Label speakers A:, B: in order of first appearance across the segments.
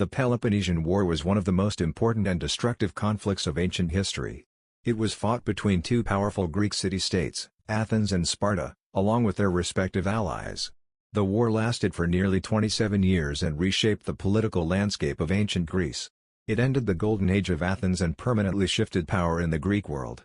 A: The Peloponnesian War was one of the most important and destructive conflicts of ancient history. It was fought between two powerful Greek city-states, Athens and Sparta, along with their respective allies. The war lasted for nearly 27 years and reshaped the political landscape of ancient Greece. It ended the Golden Age of Athens and permanently shifted power in the Greek world.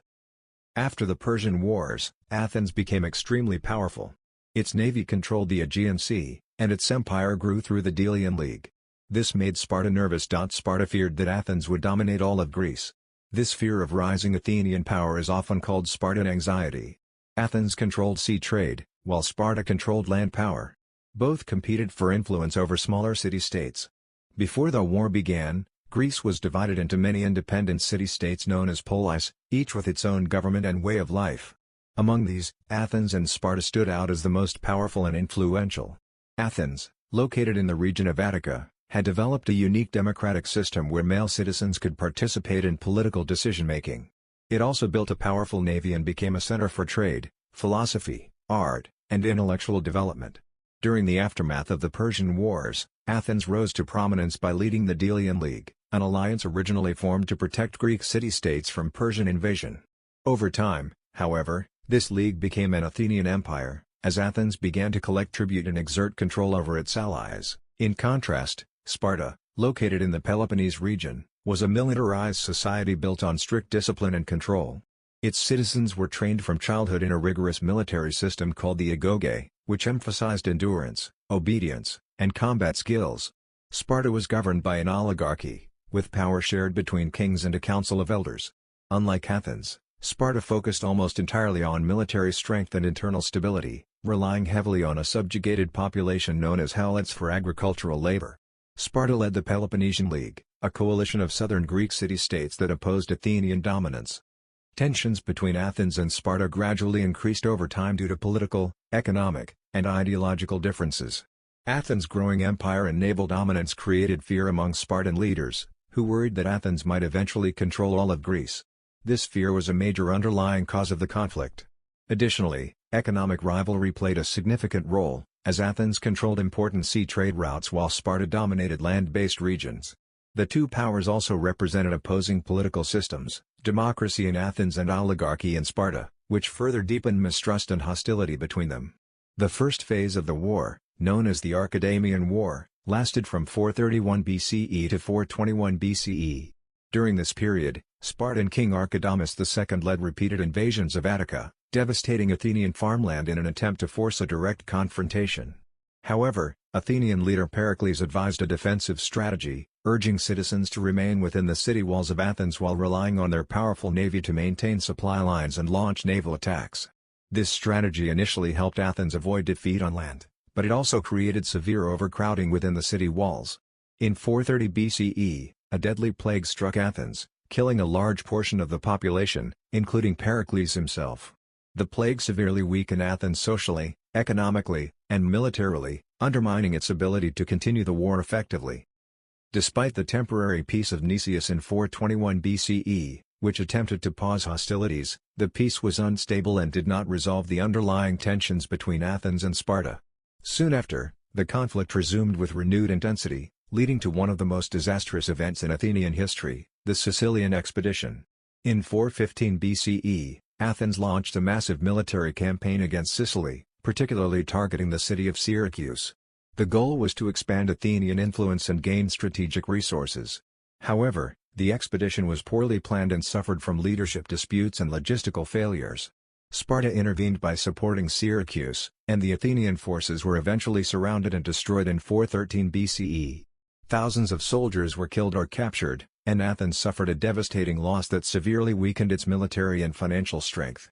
A: After the Persian Wars, Athens became extremely powerful. Its navy controlled the Aegean Sea, and its empire grew through the Delian League. This made Sparta nervous. Sparta feared that Athens would dominate all of Greece. This fear of rising Athenian power is often called Spartan anxiety. Athens controlled sea trade, while Sparta controlled land power. Both competed for influence over smaller city-states. Before the war began, Greece was divided into many independent city-states known as polis, each with its own government and way of life. Among these, Athens and Sparta stood out as the most powerful and influential. Athens, located in the region of Attica, had developed a unique democratic system where male citizens could participate in political decision-making. It also built a powerful navy and became a center for trade, philosophy, art, and intellectual development. During the aftermath of the Persian Wars, Athens rose to prominence by leading the Delian League, an alliance originally formed to protect Greek city-states from Persian invasion. Over time, however, this league became an Athenian empire, as Athens began to collect tribute and exert control over its allies. In contrast, Sparta, located in the Peloponnese region, was a militarized society built on strict discipline and control. Its citizens were trained from childhood in a rigorous military system called the agoge, which emphasized endurance, obedience, and combat skills. Sparta was governed by an oligarchy, with power shared between kings and a council of elders. Unlike Athens, Sparta focused almost entirely on military strength and internal stability, relying heavily on a subjugated population known as helots for agricultural labor. Sparta led the Peloponnesian League, a coalition of southern Greek city-states that opposed Athenian dominance. Tensions between Athens and Sparta gradually increased over time due to political, economic, and ideological differences. Athens' growing empire and naval dominance created fear among Spartan leaders, who worried that Athens might eventually control all of Greece. This fear was a major underlying cause of the conflict. Additionally, economic rivalry played a significant role, as Athens controlled important sea trade routes while Sparta dominated land-based regions. The two powers also represented opposing political systems, democracy in Athens and oligarchy in Sparta, which further deepened mistrust and hostility between them. The first phase of the war, known as the Archidamian War, lasted from 431 BCE to 421 BCE. During this period, Spartan king Archidamus II led repeated invasions of Attica, devastating Athenian farmland in an attempt to force a direct confrontation. However, Athenian leader Pericles advised a defensive strategy, urging citizens to remain within the city walls of Athens while relying on their powerful navy to maintain supply lines and launch naval attacks. This strategy initially helped Athens avoid defeat on land, but it also created severe overcrowding within the city walls. In 430 BCE, a deadly plague struck Athens, killing a large portion of the population, including Pericles himself. The plague severely weakened Athens socially, economically, and militarily, undermining its ability to continue the war effectively. Despite the temporary peace of Nicias in 421 BCE, which attempted to pause hostilities, the peace was unstable and did not resolve the underlying tensions between Athens and Sparta. Soon after, the conflict resumed with renewed intensity, leading to one of the most disastrous events in Athenian history, the Sicilian expedition. In 415 BCE, Athens launched a massive military campaign against Sicily, particularly targeting the city of Syracuse. The goal was to expand Athenian influence and gain strategic resources. However, the expedition was poorly planned and suffered from leadership disputes and logistical failures. Sparta intervened by supporting Syracuse, and the Athenian forces were eventually surrounded and destroyed in 413 BCE. Thousands of soldiers were killed or captured, and Athens suffered a devastating loss that severely weakened its military and financial strength.